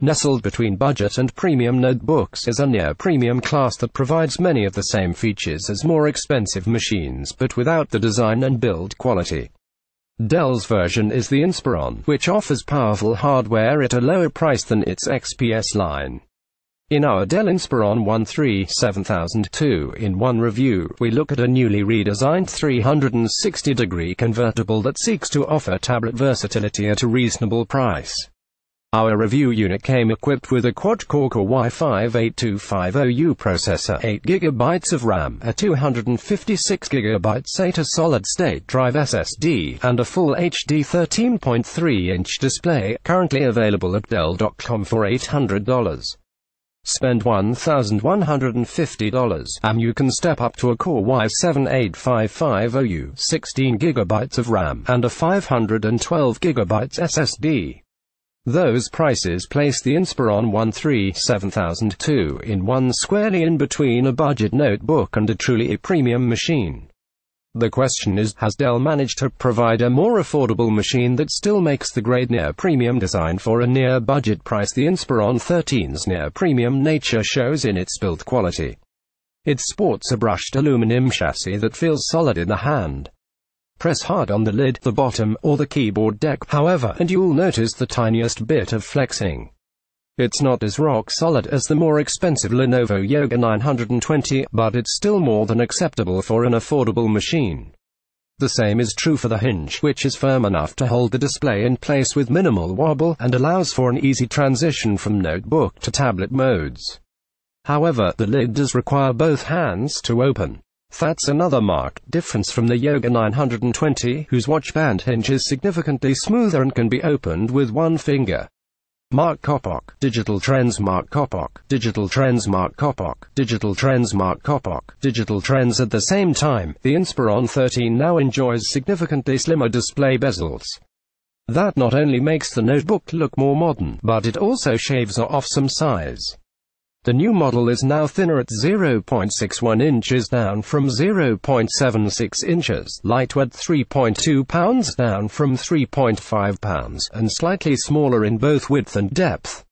Nestled between budget and premium notebooks is a near-premium class that provides many of the same features as more expensive machines but without the design and build quality. Dell's version is the Inspiron, which offers powerful hardware at a lower price than its XPS line. In our Dell Inspiron 137000 2-in-1 review, we look at a newly redesigned 360-degree convertible that seeks to offer tablet versatility at a reasonable price. Our review unit came equipped with a quad-core Core i5-8250U processor, 8GB of RAM, a 256GB SATA solid-state drive SSD, and a full HD 13.3-inch display, currently available at Dell.com for $800. Spend $1,150, and you can step up to a Core i7-8550U, 16GB of RAM, and a 512GB SSD. Those prices place the Inspiron 137000 2-in-1 squarely in between a budget notebook and a truly premium machine. The question is, has Dell managed to provide a more affordable machine that still makes the grade near-premium design for a near-budget price? The Inspiron 13's near-premium nature shows in its build quality. It sports a brushed aluminum chassis that feels solid in the hand. Press hard on the lid, the bottom, or the keyboard deck, however, and you'll notice the tiniest bit of flexing. It's not as rock-solid as the more expensive Lenovo Yoga 920, but it's still more than acceptable for an affordable machine. The same is true for the hinge, which is firm enough to hold the display in place with minimal wobble, and allows for an easy transition from notebook to tablet modes. However, the lid does require both hands to open. That's another marked difference from the Yoga 920, whose watch band hinge is significantly smoother and can be opened with one finger. Mark Kopok, Digital Trends. Mark Kopok, Digital Trends. Mark Kopok, Digital Trends. Mark Kopok, Digital Trends. At the same time, the Inspiron 13 now enjoys significantly slimmer display bezels. That not only makes the notebook look more modern, but it also shaves off some size. The new model is now thinner at 0.61 inches down from 0.76 inches, lightweight 3.2 pounds down from 3.5 pounds, and slightly smaller in both width and depth.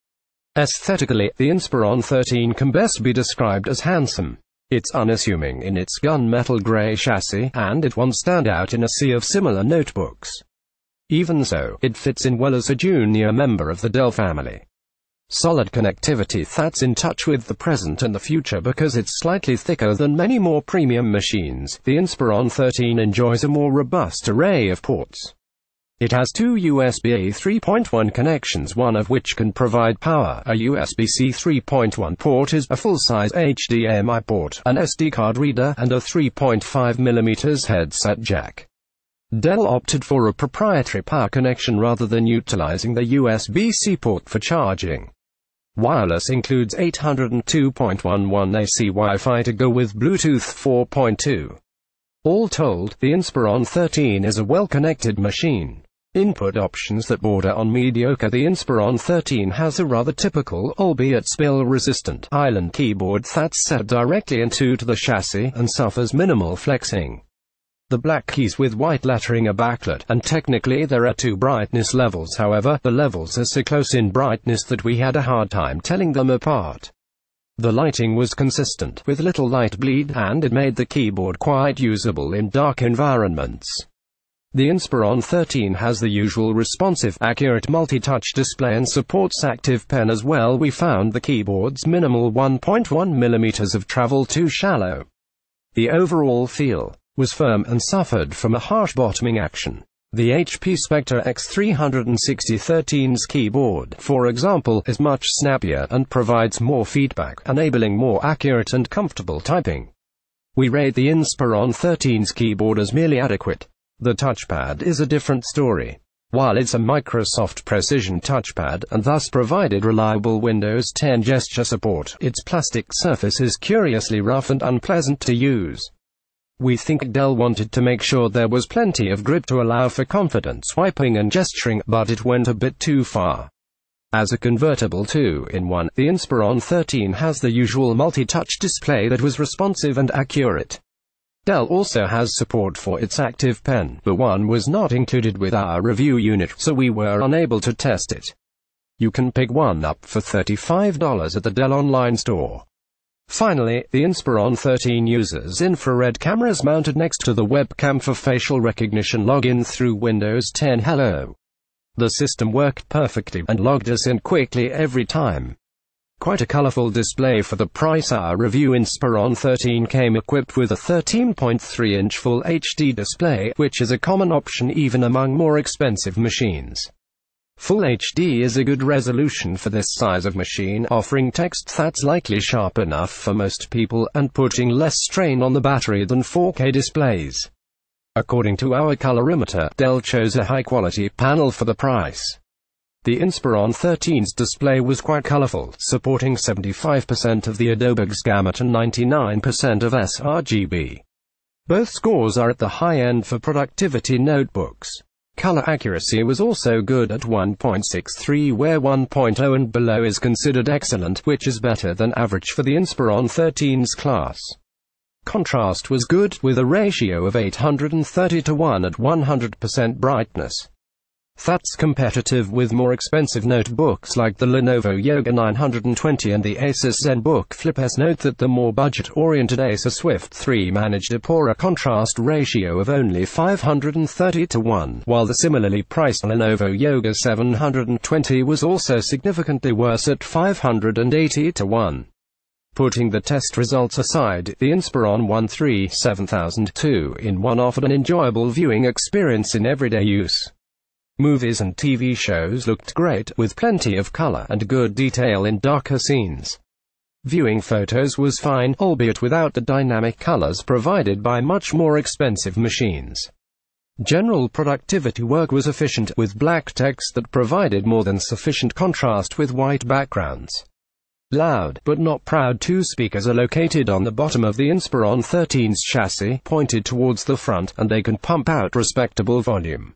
Aesthetically, the Inspiron 13 can best be described as handsome. It's unassuming in its gunmetal grey chassis, and it won't stand out in a sea of similar notebooks. Even so, it fits in well as a junior member of the Dell family. Solid connectivity that's in touch with the present and the future because it's slightly thicker than many more premium machines. The Inspiron 13 enjoys a more robust array of ports. It has two USB 3.1 connections, one of which can provide power. A USB-C 3.1 port is a full-size HDMI port, an SD card reader, and a 3.5mm headset jack. Dell opted for a proprietary power connection rather than utilizing the USB-C port for charging. Wireless includes 802.11 AC Wi-Fi to go with Bluetooth 4.2. All told, the Inspiron 13 is a well-connected machine. Input options that border on mediocre. The Inspiron 13 has a rather typical, albeit spill-resistant, island keyboard that's set directly into the chassis and suffers minimal flexing. The black keys with white lettering are backlit, and technically there are two brightness levels. However, the levels are so close in brightness that we had a hard time telling them apart. The lighting was consistent, with little light bleed, and it made the keyboard quite usable in dark environments. The Inspiron 13 has the usual responsive, accurate multi-touch display and supports Active Pen as well. We found the keyboard's minimal 1.1mm of travel too shallow. The overall feel was firm and suffered from a harsh bottoming action. The HP Spectre X360-13's keyboard, for example, is much snappier and provides more feedback, enabling more accurate and comfortable typing. We rate the Inspiron 13's keyboard as merely adequate. The touchpad is a different story. While it's a Microsoft Precision touchpad, and thus provided reliable Windows 10 gesture support, its plastic surface is curiously rough and unpleasant to use. We think Dell wanted to make sure there was plenty of grip to allow for confident swiping and gesturing, but it went a bit too far. As a convertible 2-in-1, the Inspiron 13 has the usual multi-touch display that was responsive and accurate. Dell also has support for its Active Pen, but one was not included with our review unit, so we were unable to test it. You can pick one up for $35 at the Dell online store. Finally, the Inspiron 13 uses infrared cameras mounted next to the webcam for facial recognition login through Windows 10 Hello. The system worked perfectly and logged us in quickly every time. Quite a colorful display for the price. Our review Inspiron 13 came equipped with a 13.3-inch Full HD display, which is a common option even among more expensive machines. Full HD is a good resolution for this size of machine, offering text that's likely sharp enough for most people, and putting less strain on the battery than 4K displays. According to our colorimeter, Dell chose a high-quality panel for the price. The Inspiron 13's display was quite colorful, supporting 75% of the Adobe's gamut and 99% of sRGB. Both scores are at the high end for productivity notebooks. Color accuracy was also good at 1.63, where 1.0 and below is considered excellent, which is better than average for the Inspiron 13's class. Contrast was good, with a ratio of 830:1 at 100% brightness. That's competitive with more expensive notebooks like the Lenovo Yoga 920 and the Asus ZenBook Flip S. Note that the more budget-oriented Acer Swift 3 managed a poorer contrast ratio of only 530:1, while the similarly priced Lenovo Yoga 720 was also significantly worse at 580:1. Putting the test results aside, the Inspiron 137,002 in one offered an enjoyable viewing experience in everyday use. Movies and TV shows looked great, with plenty of color and good detail in darker scenes. Viewing photos was fine, albeit without the dynamic colors provided by much more expensive machines. General productivity work was efficient, with black text that provided more than sufficient contrast with white backgrounds. Loud, but not proud, two speakers are located on the bottom of the Inspiron 13's chassis, pointed towards the front, and they can pump out respectable volume.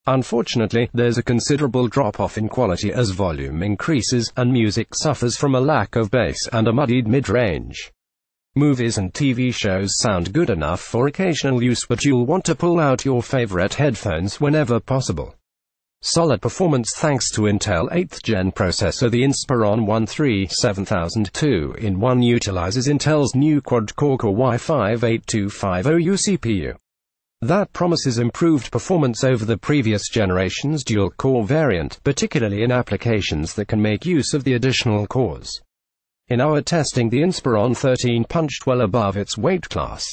Unfortunately, there's a considerable drop-off in quality as volume increases, and music suffers from a lack of bass and a muddied mid-range. Movies and TV shows sound good enough for occasional use, but you'll want to pull out your favorite headphones whenever possible. Solid performance thanks to Intel 8th Gen processor. The Inspiron 137,002 in 1 utilizes Intel's new quad-core Core i5-8250U CPU. That promises improved performance over the previous generation's dual-core variant, particularly in applications that can make use of the additional cores. In our testing, the Inspiron 13 punched well above its weight class.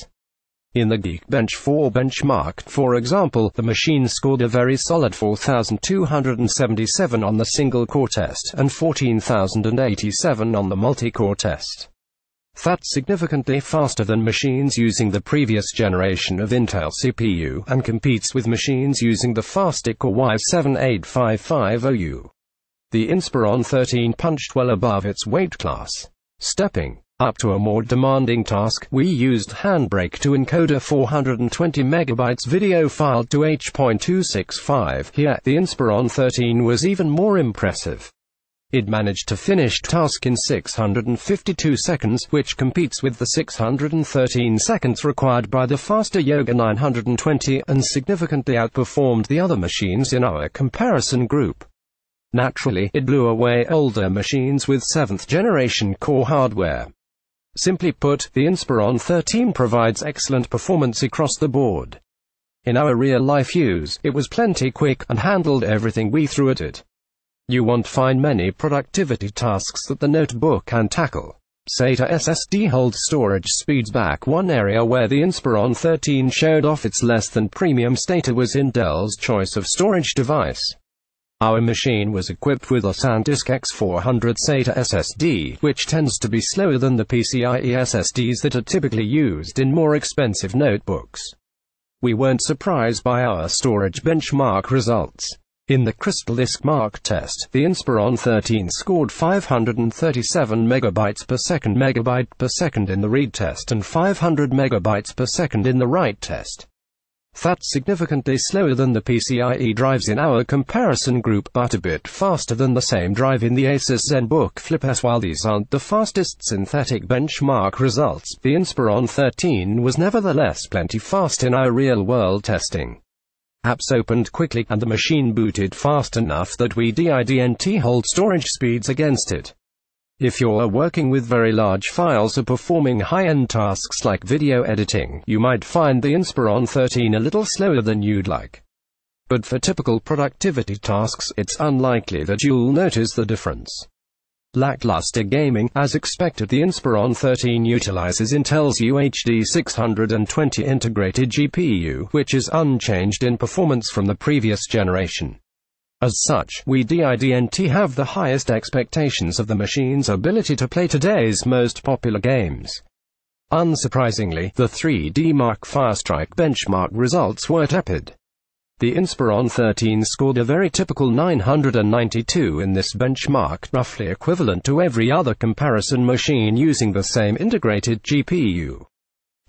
In the Geekbench 4 benchmark, for example, the machine scored a very solid 4,277 on the single-core test, and 14,087 on the multi-core test. That's significantly faster than machines using the previous generation of Intel CPU, and competes with machines using the faster Core i7-8550U. The Inspiron 13 punched well above its weight class. Stepping up to a more demanding task, we used Handbrake to encode a 420 MB video file to H.265. Here, the Inspiron 13 was even more impressive. It managed to finish the task in 652 seconds, which competes with the 613 seconds required by the faster Yoga 920, and significantly outperformed the other machines in our comparison group. Naturally, it blew away older machines with 7th generation core hardware. Simply put, the Inspiron 13 provides excellent performance across the board. In our real-life use, it was plenty quick, and handled everything we threw at it. You won't find many productivity tasks that the notebook can tackle. SATA SSD holds storage speeds back. One area where the Inspiron 13 showed off its less than premium status was in Dell's choice of storage device. Our machine was equipped with a SanDisk X400 SATA SSD, which tends to be slower than the PCIe SSDs that are typically used in more expensive notebooks. We weren't surprised by our storage benchmark results. In the Crystal Disk Mark test, the Inspiron 13 scored 537 MB per second in the read test and 500 MB per second in the write test. That's significantly slower than the PCIe drives in our comparison group, but a bit faster than the same drive in the Asus ZenBook Flip S. While these aren't the fastest synthetic benchmark results, the Inspiron 13 was nevertheless plenty fast in our real-world testing. Apps opened quickly and the machine booted fast enough that we didn't hold storage speeds against it. If you're working with very large files or performing high-end tasks like video editing, you might find the Inspiron 13 a little slower than you'd like. But for typical productivity tasks, it's unlikely that you'll notice the difference. Lackluster gaming. As expected, the Inspiron 13 utilizes Intel's UHD 620 integrated GPU, which is unchanged in performance from the previous generation. As such, we didn't have the highest expectations of the machine's ability to play today's most popular games. Unsurprisingly, the 3D Mark Firestrike benchmark results were tepid. The Inspiron 13 scored a very typical 992 in this benchmark, roughly equivalent to every other comparison machine using the same integrated GPU.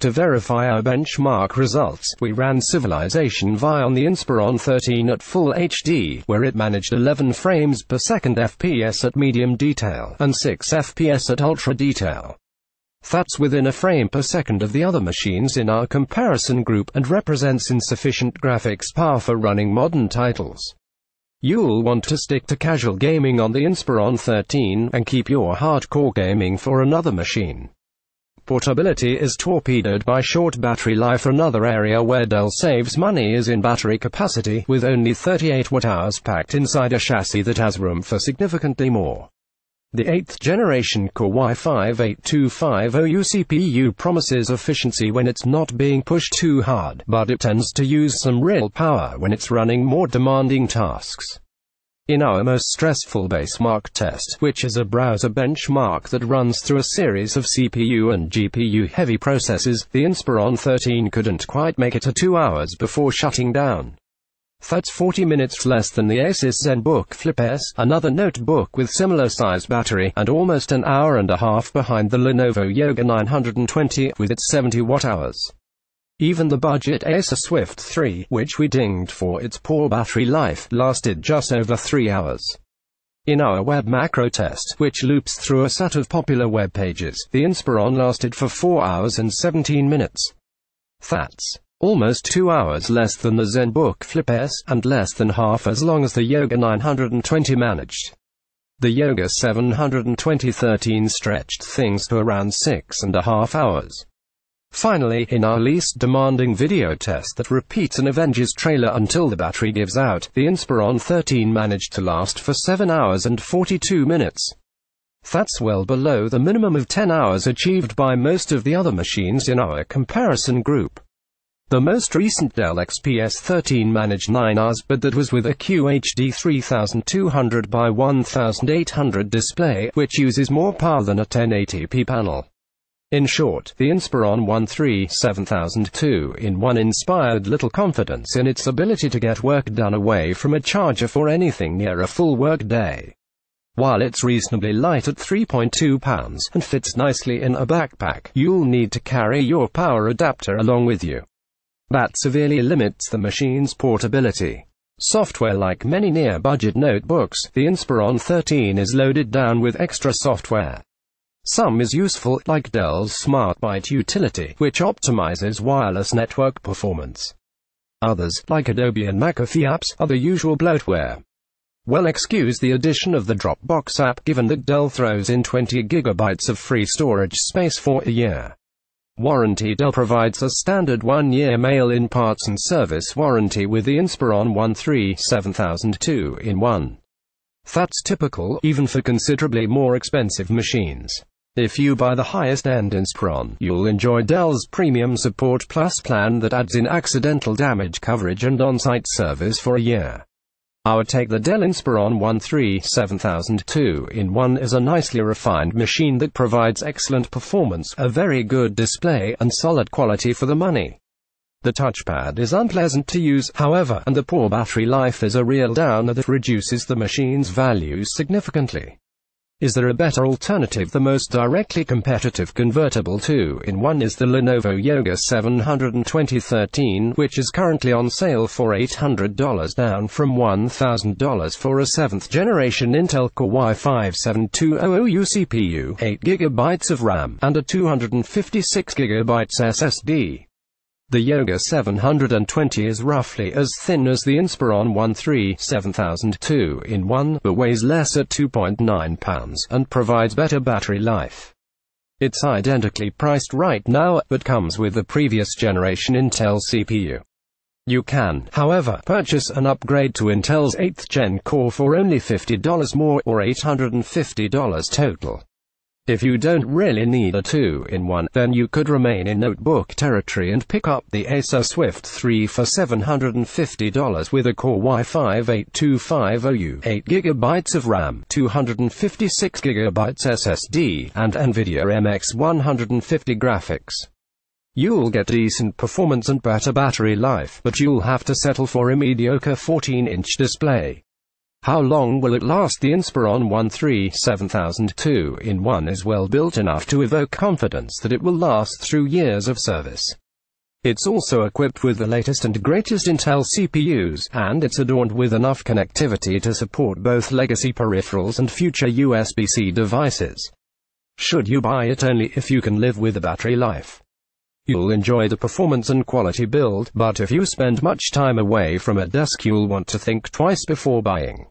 To verify our benchmark results, we ran Civilization V on the Inspiron 13 at full HD, where it managed 11 frames per second FPS at medium detail, and 6 FPS at ultra detail. That's within a frame per second of the other machines in our comparison group, and represents insufficient graphics power for running modern titles. You'll want to stick to casual gaming on the Inspiron 13, and keep your hardcore gaming for another machine. Portability is torpedoed by short battery life. Another area where Dell saves money is in battery capacity, with only 38 watt-hours packed inside a chassis that has room for significantly more. The 8th generation Core i5-8250U CPU promises efficiency when it's not being pushed too hard, but it tends to use some real power when it's running more demanding tasks. In our most stressful benchmark test, which is a browser benchmark that runs through a series of CPU and GPU-heavy processes, the Inspiron 13 couldn't quite make it to 2 hours before shutting down. That's 40 minutes less than the Asus ZenBook Flip S, another notebook with similar size battery, and almost an hour and a half behind the Lenovo Yoga 920, with its 70 watt-hours. Even the budget Acer Swift 3, which we dinged for its poor battery life, lasted just over 3 hours. In our web macro test, which loops through a set of popular web pages, the Inspiron lasted for 4 hours and 17 minutes. That's almost 2 hours less than the ZenBook Flip S, and less than half as long as the Yoga 920 managed. The Yoga 720 13 stretched things to around 6.5 hours. Finally, in our least demanding video test that repeats an Avengers trailer until the battery gives out, the Inspiron 13 managed to last for 7 hours and 42 minutes. That's well below the minimum of 10 hours achieved by most of the other machines in our comparison group. The most recent Dell XPS 13 managed 9 hours, but that was with a QHD 3200 by 1800 display, which uses more power than a 1080p panel. In short, the Inspiron 13 7002-in-1 inspired little confidence in its ability to get work done away from a charger for anything near a full work day. While it's reasonably light at 3.2 pounds, and fits nicely in a backpack, you'll need to carry your power adapter along with you. That severely limits the machine's portability. Software. Like many near-budget notebooks, the Inspiron 13 is loaded down with extra software. Some is useful, like Dell's SmartByte utility, which optimizes wireless network performance. Others, like Adobe and McAfee apps, are the usual bloatware. Well, excuse the addition of the Dropbox app, given that Dell throws in 20 GB of free storage space for a year. Warranty. Dell provides a standard 1-year mail-in parts and service warranty with the Inspiron 13 7002-in-1. That's typical, even for considerably more expensive machines. If you buy the highest-end Inspiron, you'll enjoy Dell's Premium Support Plus plan that adds in accidental damage coverage and on-site service for a year. Our take. The Dell Inspiron 13 7002-in-1 is a nicely refined machine that provides excellent performance, a very good display, and solid quality for the money. The touchpad is unpleasant to use, however, and the poor battery life is a real downer that reduces the machine's value significantly. Is there a better alternative? The most directly competitive convertible 2-in-1 is the Lenovo Yoga 720 13, which is currently on sale for $800, down from $1,000 for a 7th generation Intel Core i5-7200U CPU, 8 GB of RAM, and a 256 GB SSD. The Yoga 720 is roughly as thin as the Inspiron 137,000 2-in-1, but weighs less at 2.9 pounds, and provides better battery life. It's identically priced right now, but comes with the previous generation Intel CPU. You can, however, purchase an upgrade to Intel's 8th Gen core for only $50 more, or $850 total. If you don't really need a 2-in-1, then you could remain in notebook territory and pick up the Acer Swift 3 for $750 with a Core i5-8250U, 8GB of RAM, 256GB SSD, and NVIDIA MX 150 graphics. You'll get decent performance and better battery life, but you'll have to settle for a mediocre 14-inch display. How long will it last? The Inspiron 137,000 2-in-1 is well built enough to evoke confidence that it will last through years of service. It's also equipped with the latest and greatest Intel CPUs, and it's adorned with enough connectivity to support both legacy peripherals and future USB-C devices. Should you buy it only if you can live with the battery life? You'll enjoy the performance and quality build, but if you spend much time away from a desk, you'll want to think twice before buying.